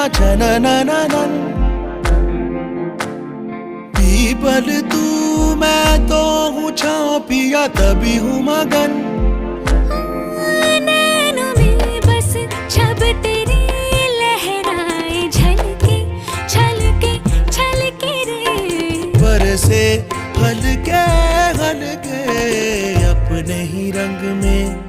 छननननन। People तू मैं तो हूँ छाँव पिया तभी हूँ मगन। नैनों में बस छब तेरी लहराए झलके छलके छलके रे। बरसे हल्के हल्के अपने ही रंग में।